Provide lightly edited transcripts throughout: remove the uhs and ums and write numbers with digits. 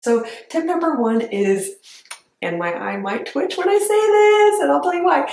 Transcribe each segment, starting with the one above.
So tip number one is, and my eye might twitch when I say this, and I'll tell you why.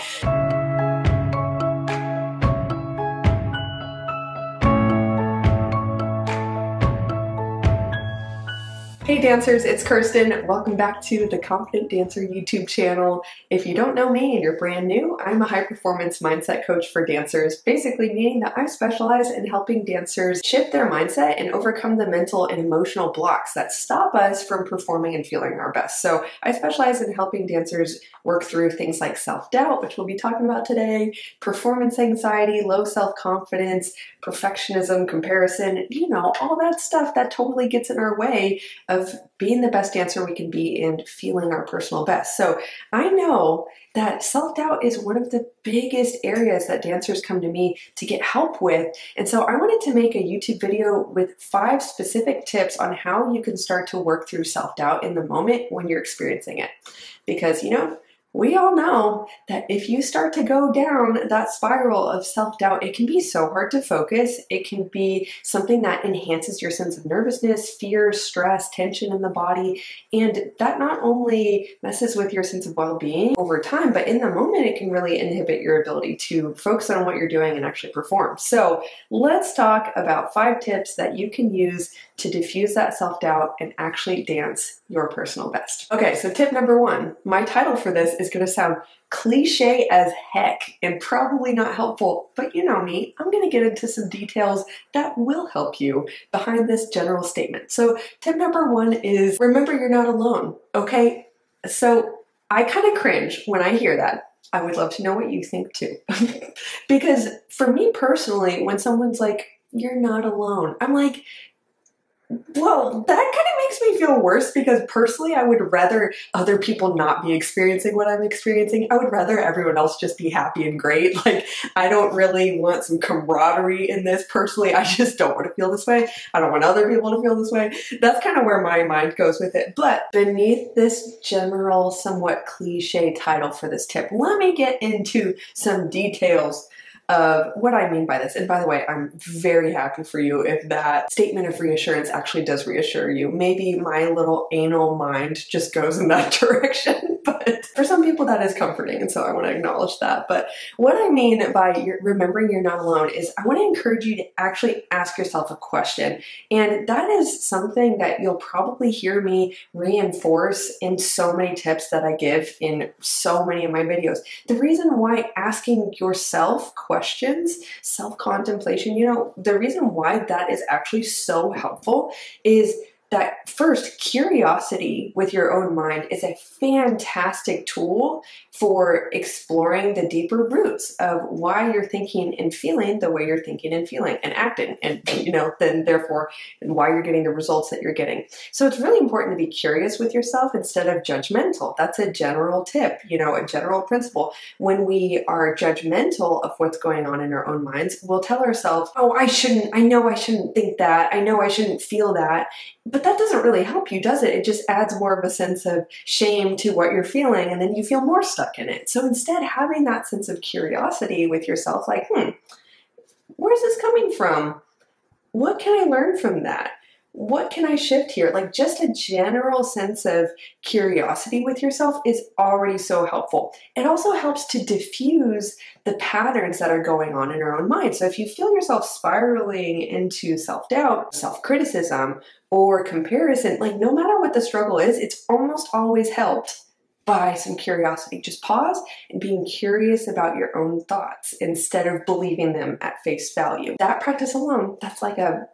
Hey dancers, it's Kirsten. Welcome back to the Confident Dancer YouTube channel. If you don't know me and you're brand new, I'm a high performance mindset coach for dancers, basically meaning that I specialize in helping dancers shift their mindset and overcome the mental and emotional blocks that stop us from performing and feeling our best. So I specialize in helping dancers work through things like self-doubt, which we'll be talking about today, performance anxiety, low self-confidence, perfectionism, comparison, all that stuff that totally gets in our way of being the best dancer we can be and feeling our personal best. So I know that self-doubt is one of the biggest areas that dancers come to me to get help with. And so I wanted to make a YouTube video with 5 specific tips on how you can start to work through self-doubt in the moment when you're experiencing it. Because, we all know that if you start to go down that spiral of self-doubt, it can be so hard to focus. It can be something that enhances your sense of nervousness, fear, stress, tension in the body. And that not only messes with your sense of well-being over time, but in the moment, it can really inhibit your ability to focus on what you're doing and actually perform. So let's talk about 5 tips that you can use to diffuse that self-doubt and actually dance your personal best. Okay, so tip number 1, my title for this is going to sound cliche as heck and probably not helpful, but you know me, I'm going to get into some details that will help you behind this general statement. So tip number 1 is remember you're not alone, okay? So I kind of cringe when I hear that. I would love to know what you think too. Because for me personally, when someone's like, you're not alone, I'm like, well, that kind of makes me feel worse because personally I would rather other people not be experiencing what I'm experiencing. I would rather everyone else just be happy and great. Like, I don't really want some camaraderie in this personally. I just don't want to feel this way. I don't want other people to feel this way. That's kind of where my mind goes with it. But beneath this general, somewhat cliche title for this tip, let me get into some details of what I mean by this. And by the way, I'm very happy for you if that statement of reassurance actually does reassure you. Maybe my little anal mind just goes in that direction, but for some people that is comforting, and so I want to acknowledge that. But what I mean by remembering you're not alone is I want to encourage you to actually ask yourself a question. And that is something that you'll probably hear me reinforce in so many tips that I give in so many of my videos. The reason why asking yourself questions, self-contemplation, the reason why that is actually so helpful is that first, curiosity with your own mind is a fantastic tool for exploring the deeper roots of why you're thinking and feeling the way you're thinking and feeling and acting, and then therefore why you're getting the results that you're getting. So it's really important to be curious with yourself instead of judgmental. That's a general tip, a general principle. When we are judgmental of what's going on in our own minds, we'll tell ourselves, oh, I know I shouldn't think that. I know I shouldn't feel that. But that doesn't really help you, does it? It just adds more of a sense of shame to what you're feeling, and then you feel more stuck in it. So instead, having that sense of curiosity with yourself, like, where's this coming from? What can I learn from that? What can I shift here? Like, just a general sense of curiosity with yourself is already so helpful. It also helps to diffuse the patterns that are going on in our own mind. So if you feel yourself spiraling into self-doubt, self-criticism, or comparison, like, no matter what the struggle is, it's almost always helped by some curiosity. Just pause and being curious about your own thoughts instead of believing them at face value. That practice alone, that's like a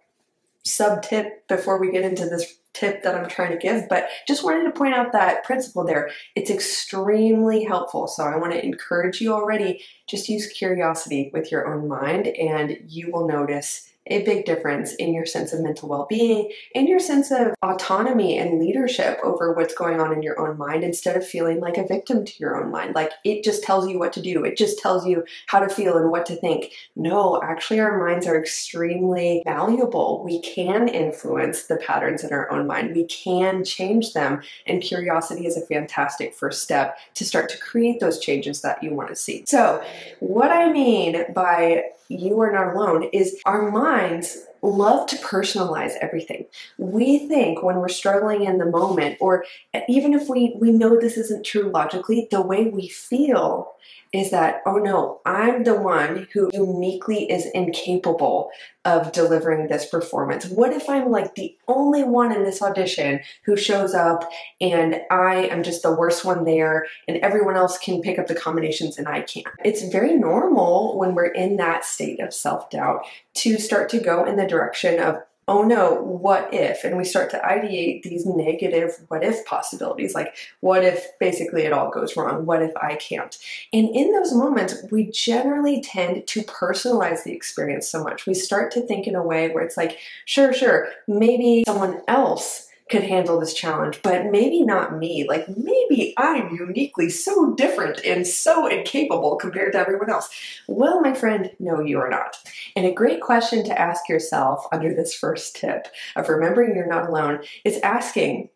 sub-tip before we get into this tip that I'm trying to give, but just wanted to point out that principle there. It's extremely helpful. So I want to encourage you already, just use curiosity with your own mind and you will notice a big difference in your sense of mental well-being and your sense of autonomy and leadership over what's going on in your own mind instead of feeling like a victim to your own mind. Like, it just tells you what to do. It just tells you how to feel and what to think. No, actually our minds are extremely malleable. We can influence the patterns in our own mind. We can change them, and curiosity is a fantastic first step to start to create those changes that you want to see. So what I mean by you are not alone is our minds love to personalize everything. We think when we're struggling in the moment, or even if we know this isn't true logically, the way we feel is that, oh no, I'm the one who uniquely is incapable of delivering this performance. What if I'm like the only one in this audition who shows up and I am just the worst one there and everyone else can pick up the combinations and I can't? It's very normal when we're in that state of self-doubt to start to go in the direction of, oh no, what if? And we start to ideate these negative what if possibilities, like what if basically it all goes wrong? What if I can't? And in those moments, we generally tend to personalize the experience so much. We start to think in a way where it's like, sure, maybe someone else could handle this challenge, but maybe not me. Like maybe I'm uniquely so different and so incapable compared to everyone else. Well, my friend, no, you are not. And a great question to ask yourself under this first tip of remembering you're not alone is asking,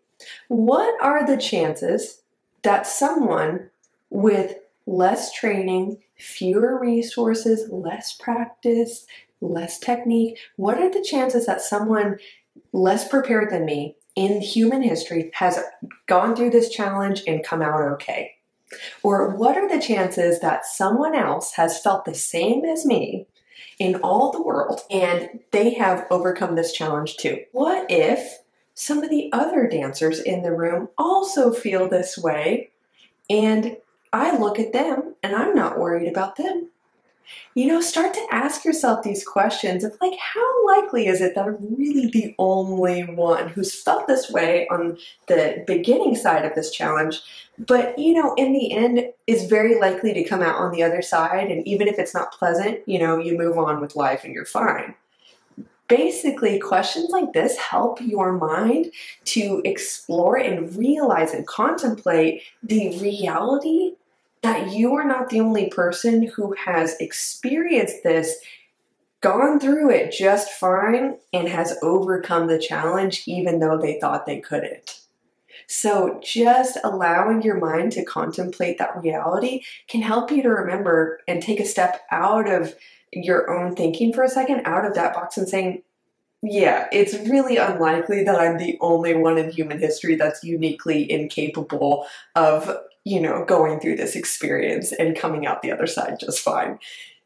what are the chances that someone with less training, fewer resources, less practice, less technique, what are the chances that someone less prepared than me in human history has gone through this challenge and come out okay? Or what are the chances that someone else has felt the same as me in all the world and they have overcome this challenge too? What if some of the other dancers in the room also feel this way and I look at them and I'm not worried about them? You know, start to ask yourself these questions of like, how likely is it that I'm really the only one who's felt this way on the beginning side of this challenge, but, you know, in the end is very likely to come out on the other side. And even if it's not pleasant, you know, you move on with life and you're fine. Basically, questions like this help your mind to explore and realize and contemplate the reality that you are not the only person who has experienced this, gone through it just fine, and has overcome the challenge even though they thought they couldn't. So just allowing your mind to contemplate that reality can help you to remember and take a step out of your own thinking for a second, out of that box and saying, yeah, it's really unlikely that I'm the only one in human history that's uniquely incapable of, you know, going through this experience and coming out the other side just fine.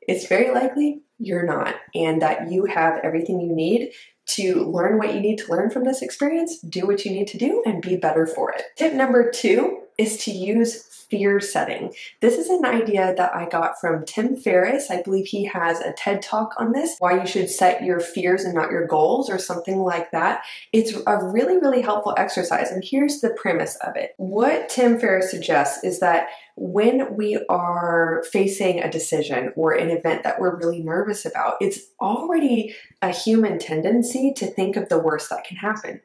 It's very likely you're not, and that you have everything you need to learn what you need to learn from this experience, do what you need to do, and be better for it. Tip number 2 is to use fear setting. This is an idea that I got from Tim Ferriss. I believe he has a TED Talk on this, why you should set your fears and not your goals or something like that. It's a really, really helpful exercise. And here's the premise of it. What Tim Ferriss suggests is that when we are facing a decision or an event that we're really nervous about, it's already a human tendency to think of the worst that can happen.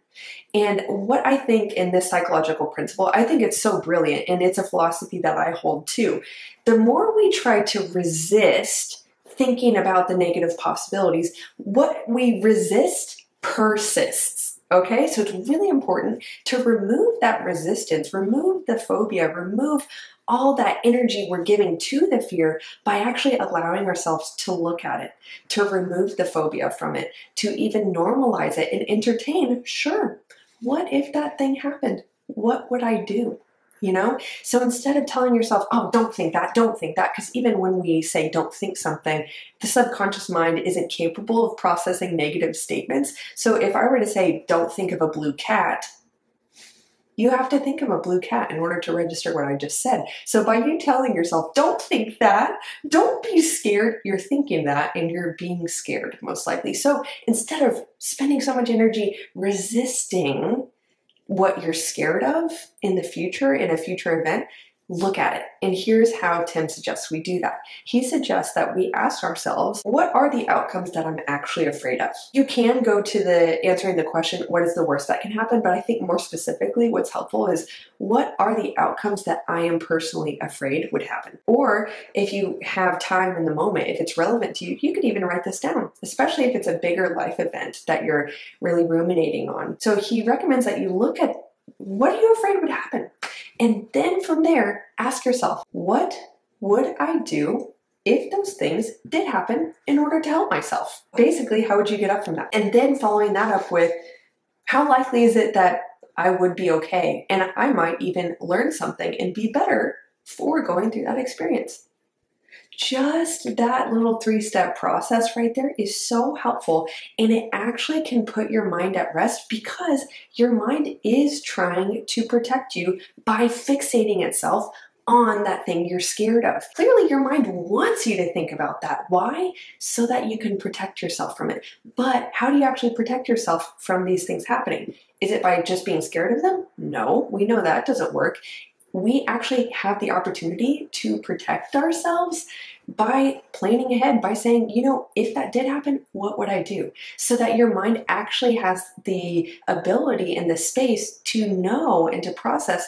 And what I think in this psychological principle, I think it's so brilliant, and it's a philosophy that I hold too. The more we try to resist thinking about the negative possibilities, what we resist persists. Okay, so it's really important to remove that resistance, remove the phobia, remove all that energy we're giving to the fear by actually allowing ourselves to look at it, to remove the phobia from it, to even normalize it and entertain, sure, what if that thing happened? What would I do? You know? So instead of telling yourself, oh, don't think that, because even when we say don't think something, the subconscious mind isn't capable of processing negative statements. So if I were to say, don't think of a blue cat, you have to think of a blue cat in order to register what I just said. So by you telling yourself, don't think that, don't be scared, you're thinking that and you're being scared most likely. So instead of spending so much energy resisting what you're scared of in the future, in a future event, look at it. And here's how Tim suggests we do that. He suggests that we ask ourselves, what are the outcomes that I'm actually afraid of? You can go to the answering the question, what is the worst that can happen? But I think more specifically, what's helpful is, what are the outcomes that I am personally afraid would happen? Or if you have time in the moment, if it's relevant to you, you could even write this down, especially if it's a bigger life event that you're really ruminating on. So he recommends that you look at, what are you afraid would happen? And then from there, ask yourself, what would I do if those things did happen in order to help myself? Basically, how would you get up from that? And then following that up with, how likely is it that I would be okay? And I might even learn something and be better for going through that experience. Just that little 3-step process right there is so helpful, and it actually can put your mind at rest because your mind is trying to protect you by fixating itself on that thing you're scared of. Clearly, your mind wants you to think about that. Why? So that you can protect yourself from it. But how do you actually protect yourself from these things happening? Is it by just being scared of them? No, we know that doesn't work. We actually have the opportunity to protect ourselves by planning ahead, by saying, you know, if that did happen, what would I do? So that your mind actually has the ability and the space to know and to process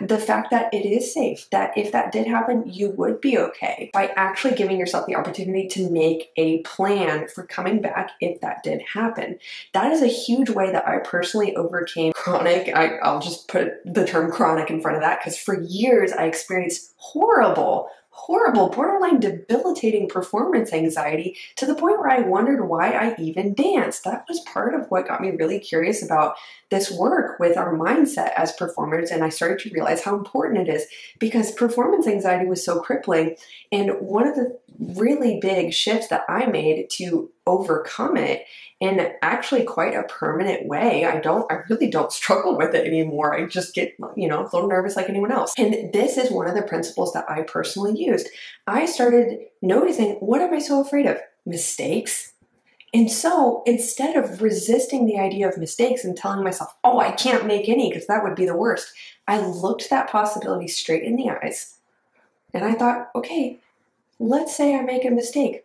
the fact that it is safe, that if that did happen, you would be okay, by actually giving yourself the opportunity to make a plan for coming back if that did happen. That is a huge way that I personally overcame chronic, I'll just put the term chronic in front of that, because for years I experienced horrible, borderline debilitating performance anxiety to the point where I wondered why I even danced. That was part of what got me really curious about this work with our mindset as performers, and I started to realize how important it is, because performance anxiety was so crippling. And one of the really big shifts that I made to overcome it in actually quite a permanent way, I really don't struggle with it anymore. I just get, a little nervous like anyone else. And this is one of the principles that I personally used. I started noticing, what am I so afraid of? Mistakes. And so instead of resisting the idea of mistakes and telling myself, oh, I can't make any because that would be the worst, I looked that possibility straight in the eyes and I thought, okay, let's say I make a mistake.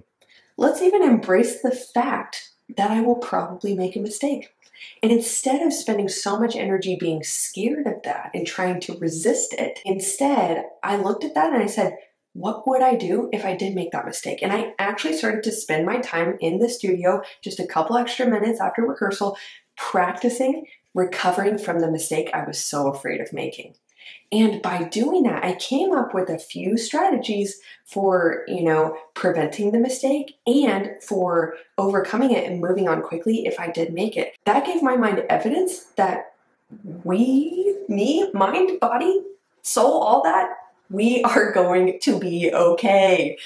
Let's even embrace the fact that I will probably make a mistake. And instead of spending so much energy being scared of that and trying to resist it, instead I looked at that and I said, what would I do if I did make that mistake? And I actually started to spend my time in the studio, just a couple extra minutes after rehearsal, practicing recovering from the mistake I was so afraid of making. And by doing that, I came up with a few strategies for, preventing the mistake and for overcoming it and moving on quickly if I did make it. That gave my mind evidence that mind, body, soul, all that, we are going to be okay.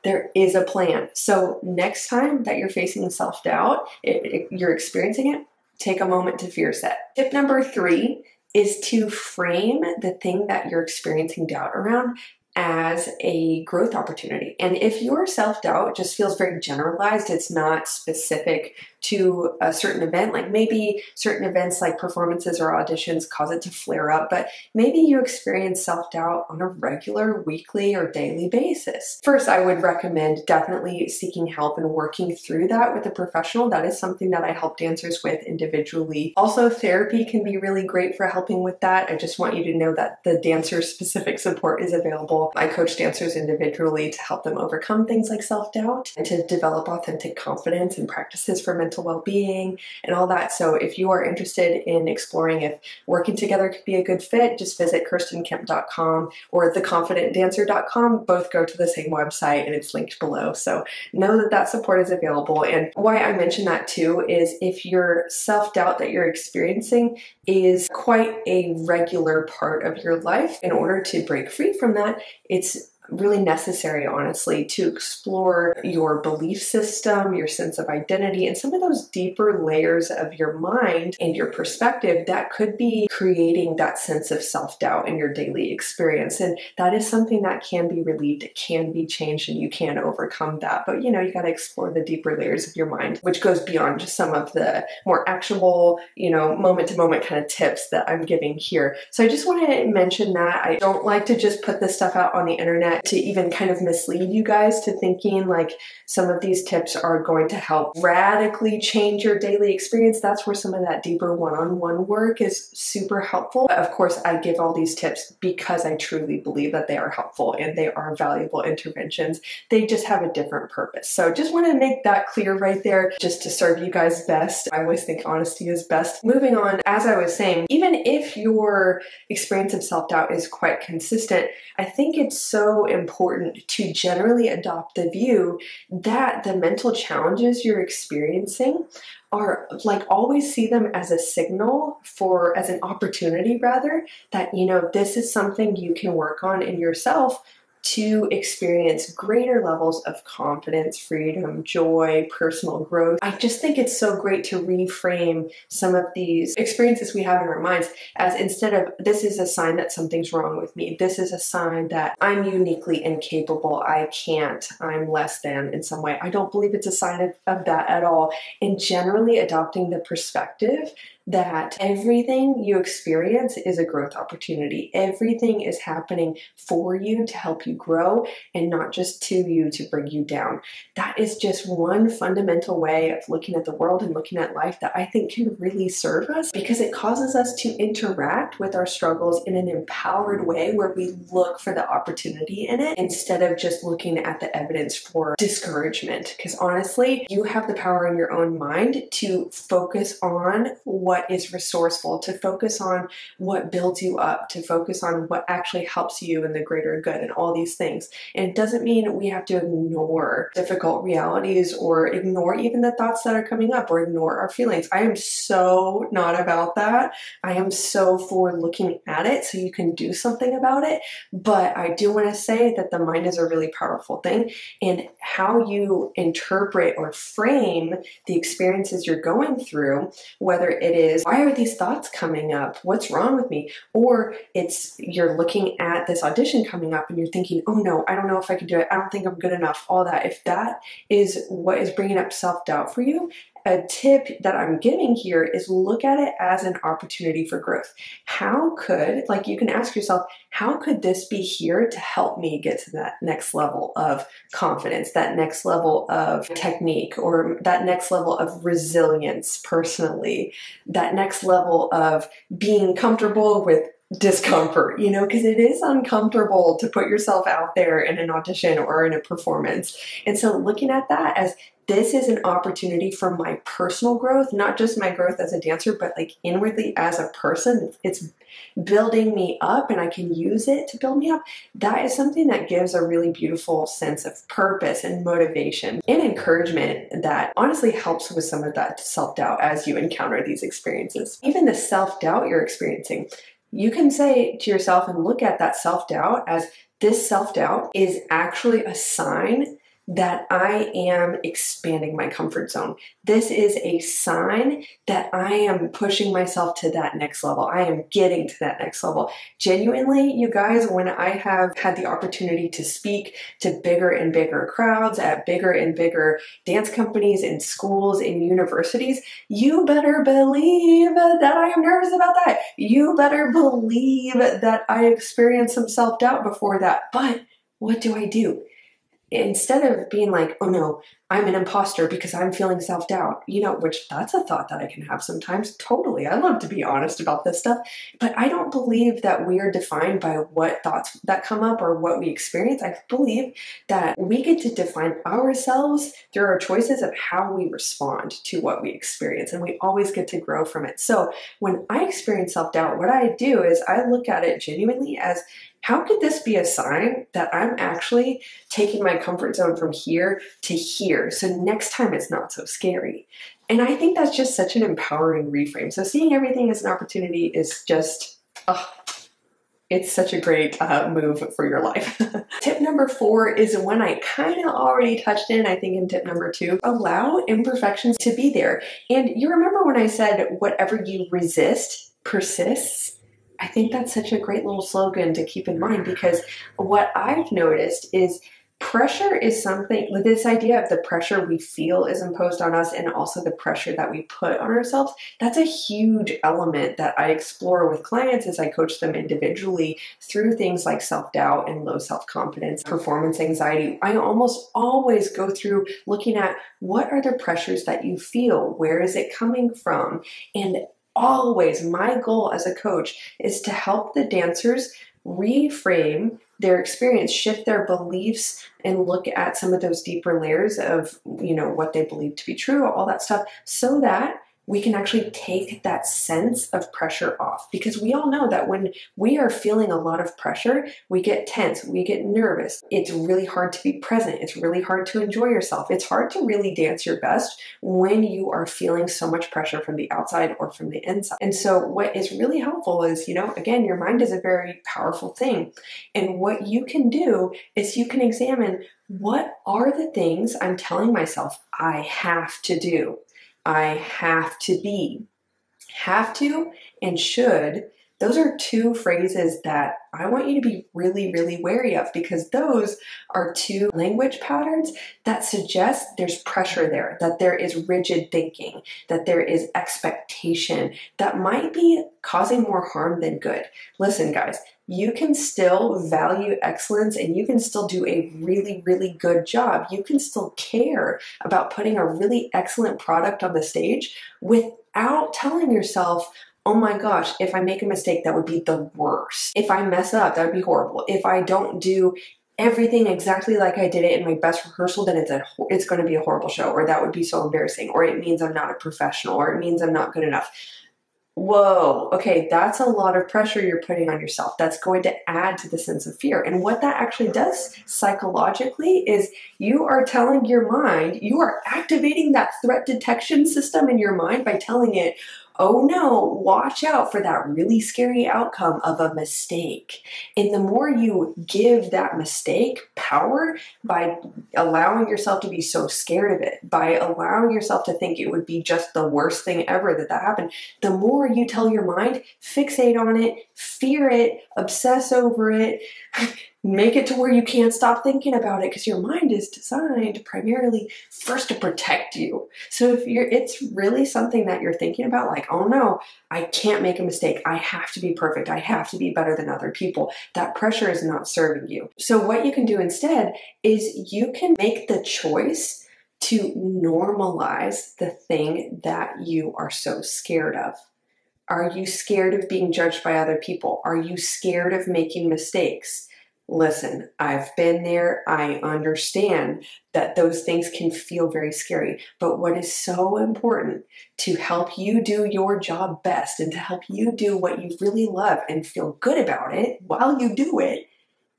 There is a plan. So next time that you're facing self-doubt, you're experiencing it, take a moment to fear set. Tip number 3 is to frame the thing that you're experiencing doubt around as a growth opportunity. And if your self-doubt just feels very generalized, it's not specific to a certain event, like maybe certain events like performances or auditions cause it to flare up, but maybe you experience self-doubt on a regular, weekly, or daily basis. First, I would recommend definitely seeking help and working through that with a professional. That is something that I help dancers with individually. Also, therapy can be really great for helping with that. I just want you to know that the dancer-specific support is available. I coach dancers individually to help them overcome things like self-doubt and to develop authentic confidence and practices for mental well-being and all that. So if you are interested in exploring if working together could be a good fit, just visit kirstenkemp.com or theconfidentdancer.com. Both go to the same website and it's linked below. So know that that support is available. And why I mention that too is if your self-doubt that you're experiencing is quite a regular part of your life, in order to break free from that, it's really necessary, honestly, to explore your belief system, your sense of identity, and some of those deeper layers of your mind and your perspective that could be creating that sense of self-doubt in your daily experience. And that is something that can be relieved, it can be changed, and you can overcome that. But you got to explore the deeper layers of your mind, which goes beyond just some of the more actionable, moment-to-moment kind of tips that I'm giving here. So I just want to mention that I don't like to just put this stuff out on the internet to even kind of mislead you guys to thinking like some of these tips are going to help radically change your daily experience. That's where some of that deeper one-on-one work is super helpful. But of course, I give all these tips because I truly believe that they are helpful and they are valuable interventions. They just have a different purpose. So just want to make that clear right there, just to serve you guys best. I always think honesty is best. Moving on, as I was saying, even if your experience of self-doubt is quite consistent, I think it's so so important to generally adopt the view that the mental challenges you're experiencing are like, always see them as a signal for, as an opportunity rather, that, you know, this is something you can work on in yourself to experience greater levels of confidence, freedom, joy, personal growth. I just think it's so great to reframe some of these experiences we have in our minds as, instead of, this is a sign that something's wrong with me, this is a sign that I'm uniquely incapable, I can't, I'm less than in some way. I don't believe it's a sign of that at all. And generally adopting the perspective that everything you experience is a growth opportunity. Everything is happening for you to help you grow and not just to you to bring you down. That is just one fundamental way of looking at the world and looking at life that I think can really serve us, because it causes us to interact with our struggles in an empowered way where we look for the opportunity in it instead of just looking at the evidence for discouragement. Because honestly, you have the power in your own mind to focus on what is resourceful, to focus on what builds you up, to focus on what actually helps you in the greater good and all these things. And it doesn't mean we have to ignore difficult realities or ignore even the thoughts that are coming up or ignore our feelings. I am so not about that. I am so for looking at it so you can do something about it. But I do want to say that the mind is a really powerful thing, and how you interpret or frame the experiences you're going through, whether it is, why are these thoughts coming up? What's wrong with me? Or it's, you're looking at this audition coming up and you're thinking, oh no, I don't know if I can do it. I don't think I'm good enough. All that. If that is what is bringing up self-doubt for you, a tip that I'm giving here is look at it as an opportunity for growth. How could, like, you can ask yourself, how could this be here to help me get to that next level of confidence, that next level of technique, or that next level of resilience personally, that next level of being comfortable with discomfort, you know, because it is uncomfortable to put yourself out there in an audition or in a performance. And so looking at that as, this is an opportunity for my personal growth, not just my growth as a dancer, but like inwardly as a person. It's building me up and I can use it to build me up. That is something that gives a really beautiful sense of purpose and motivation and encouragement that honestly helps with some of that self-doubt as you encounter these experiences. Even the self-doubt you're experiencing, you can say to yourself and look at that self-doubt as, this self-doubt is actually a sign that I am expanding my comfort zone. This is a sign that I am pushing myself to that next level. I am getting to that next level. Genuinely, you guys, when I have had the opportunity to speak to bigger and bigger crowds at bigger and bigger dance companies and schools and universities, you better believe that I am nervous about that. You better believe that I experienced some self-doubt before that. But what do? Instead of being like, oh no, I'm an imposter because I'm feeling self-doubt, you know, which that's a thought that I can have sometimes. Totally. I love to be honest about this stuff, but I don't believe that we are defined by what thoughts that come up or what we experience. I believe that we get to define ourselves through our choices of how we respond to what we experience, and we always get to grow from it. So when I experience self-doubt, what I do is I look at it genuinely as, how could this be a sign that I'm actually taking my comfort zone from here to here? So next time it's not so scary. And I think that's just such an empowering reframe. So seeing everything as an opportunity is just, it's such a great move for your life. Tip number 4 is one I kind of already touched in, I think in tip number 2, allow imperfections to be there. And you remember when I said, whatever you resist persists? I think that's such a great little slogan to keep in mind, because what I've noticed is pressure is something, with this idea of the pressure we feel is imposed on us and also the pressure that we put on ourselves. That's a huge element that I explore with clients as I coach them individually through things like self-doubt and low self-confidence, performance anxiety. I almost always go through looking at, what are the pressures that you feel? Where is it coming from? And always, my goal as a coach is to help the dancers reframe their experience, shift their beliefs, and look at some of those deeper layers of, you know, what they believe to be true, all that stuff, so that we can actually take that sense of pressure off, because we all know that when we are feeling a lot of pressure, we get tense, we get nervous. It's really hard to be present. It's really hard to enjoy yourself. It's hard to really dance your best when you are feeling so much pressure from the outside or from the inside. And so what is really helpful is, again, your mind is a very powerful thing. And what you can do is you can examine, what are the things I'm telling myself I have to do? I have to be. Have to and should, those are two phrases that I want you to be really, really wary of, because those are two language patterns that suggest there's pressure there, that there is rigid thinking, that there is expectation that might be causing more harm than good. Listen, guys, you can still value excellence and you can still do a really, really good job. You can still care about putting a really excellent product on the stage without telling yourself, oh my gosh, if I make a mistake, that would be the worst. If I mess up, that would be horrible. If I don't do everything exactly like I did it in my best rehearsal, then it's going to be a horrible show, or that would be so embarrassing, or it means I'm not a professional, or it means I'm not good enough. Whoa, okay, that's a lot of pressure you're putting on yourself. That's going to add to the sense of fear. And what that actually does psychologically is you are telling your mind, you are activating that threat detection system in your mind by telling it, oh no, watch out for that really scary outcome of a mistake. And the more you give that mistake power by allowing yourself to be so scared of it, by allowing yourself to think it would be just the worst thing ever that happened, the more you tell your mind, fixate on it, fear it, obsess over it, make it to where you can't stop thinking about it, because your mind is designed primarily first to protect you. So if it's really something that you're thinking about, like, oh no, I can't make a mistake. I have to be perfect. I have to be better than other people. That pressure is not serving you. So what you can do instead is you can make the choice to normalize the thing that you are so scared of. Are you scared of being judged by other people? Are you scared of making mistakes? Listen, I've been there. I understand that those things can feel very scary. But what is so important to help you do your job best and to help you do what you really love and feel good about it while you do it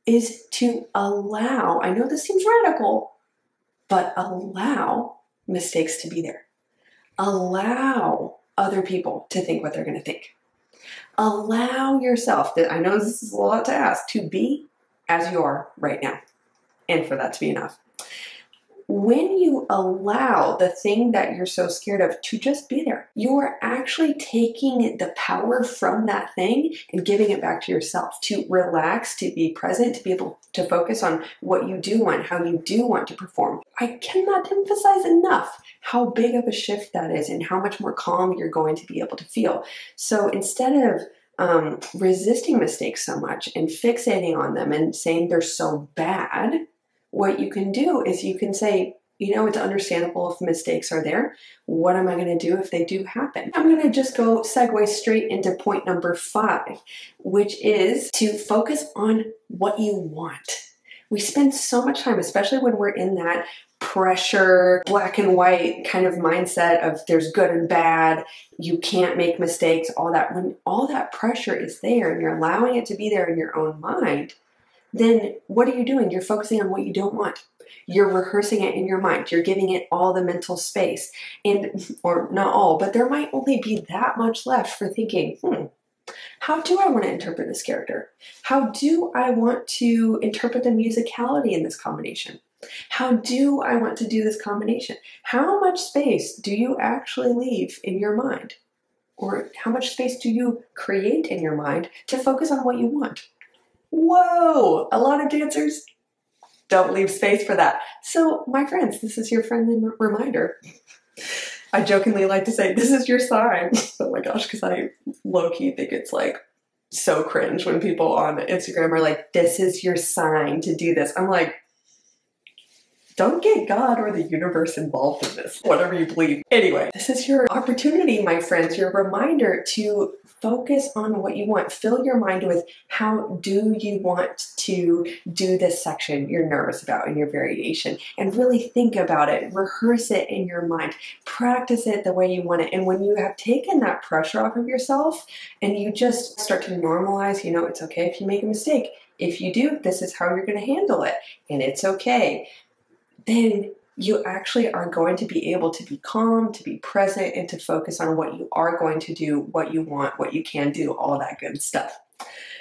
is to allow, I know this seems radical, but allow mistakes to be there. Allow other people to think what they're going to think. Allow yourself, I know this is a lot to ask, to be as you are right now, and for that to be enough. When you allow the thing that you're so scared of to just be there, you are actually taking the power from that thing and giving it back to yourself, to relax, to be present, to be able to focus on what you do want, how you do want to perform. I cannot emphasize enough how big of a shift that is and how much more calm you're going to be able to feel. So instead of resisting mistakes so much and fixating on them and saying they're so bad, what you can do is you can say, it's understandable if mistakes are there. What am I going to do if they do happen? I'm going to just go segue straight into point number 5, which is to focus on what you want. We spend so much time, especially when we're in that pressure, black and white kind of mindset of there's good and bad, you can't make mistakes, all that. When all that pressure is there and you're allowing it to be there in your own mind, then what are you doing? You're focusing on what you don't want. You're rehearsing it in your mind. You're giving it all the mental space. Or not all, but there might only be that much left for thinking, how do I want to interpret this character? How do I want to interpret the musicality in this combination? How do I want to do this combination? How much space do you actually leave in your mind? Or how much space do you create in your mind to focus on what you want? Whoa! A lot of dancers don't leave space for that. So, my friends, this is your friendly reminder. I jokingly like to say, this is your sign. Oh my gosh, because I low-key think it's like so cringe when people on Instagram are like, this is your sign to do this. I'm like, Don't get God or the universe involved in this, whatever you believe. Anyway, this is your opportunity, my friends, your reminder to focus on what you want. Fill your mind with how do you want to do this section you're nervous about in your variation, and really think about it, rehearse it in your mind, practice it the way you want it. And when you have taken that pressure off of yourself and you just start to normalize, you know, it's okay if you make a mistake. If you do, this is how you're going to handle it, and it's okay. Then you actually are going to be able to be calm, to be present, and to focus on what you are going to do, what you want, what you can do, all that good stuff.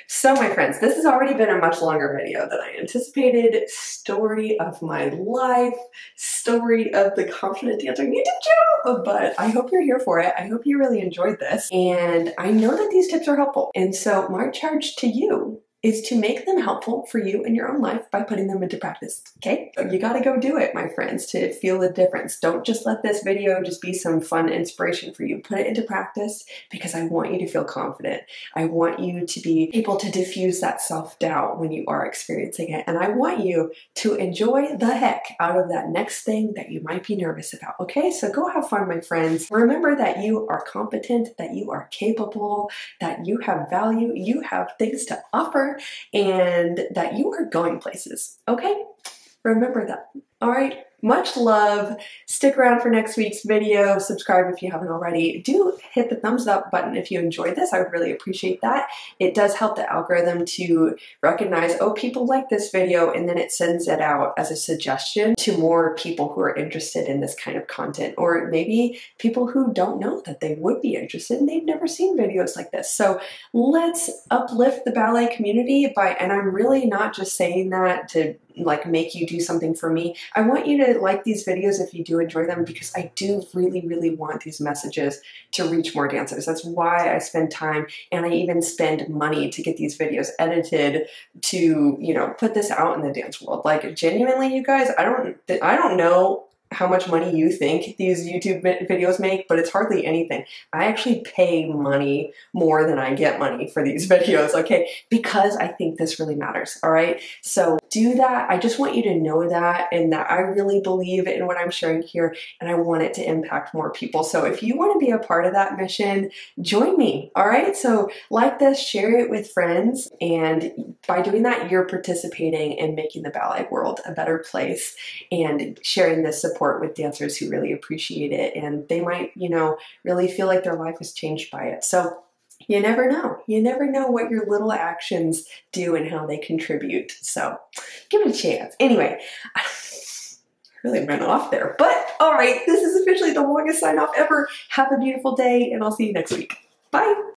So my friends, this has already been a much longer video than I anticipated. Story of my life, story of the Confident Dancer YouTube channel, but I hope you're here for it. I hope you really enjoyed this, and I know that these tips are helpful. And so my charge to you is to make them helpful for you in your own life by putting them into practice, okay? You gotta go do it, my friends, to feel the difference. Don't just let this video just be some fun inspiration for you. Put it into practice, because I want you to feel confident. I want you to be able to diffuse that self-doubt when you are experiencing it. And I want you to enjoy the heck out of that next thing that you might be nervous about, okay? So go have fun, my friends. Remember that you are competent, that you are capable, that you have value, you have things to offer, and that you are going places, okay? Remember that, all right? Much love. Stick around for next week's video. Subscribe if you haven't already. Do hit the thumbs up button if you enjoyed this. I would really appreciate that. It does help the algorithm to recognize, oh, people like this video, and then it sends it out as a suggestion to more people who are interested in this kind of content, or maybe people who don't know that they would be interested and they've never seen videos like this. So let's uplift the ballet community and I'm really not just saying that to like make you do something for me. I want you to like these videos if you do enjoy them, because I do really, really want these messages to reach more dancers. That's why I spend time, and I even spend money to get these videos edited to, you know, put this out in the dance world. Like, genuinely, you guys, I don't know how much money you think these YouTube videos make, but it's hardly anything. I actually pay money more than I get money for these videos, okay? Because I think this really matters, all right? So do that. I just want you to know that, and that I really believe in what I'm sharing here, and I want it to impact more people. So if you want to be a part of that mission, join me, all right? So like this, share it with friends, and by doing that, you're participating in making the ballet world a better place and sharing this support with dancers who really appreciate it, and they might, you know, really feel like their life is changed by it. So you never know. You never know what your little actions do and how they contribute. So give it a chance. Anyway, I really went off there, but all right, this is officially the longest sign off ever. Have a beautiful day, and I'll see you next week. Bye.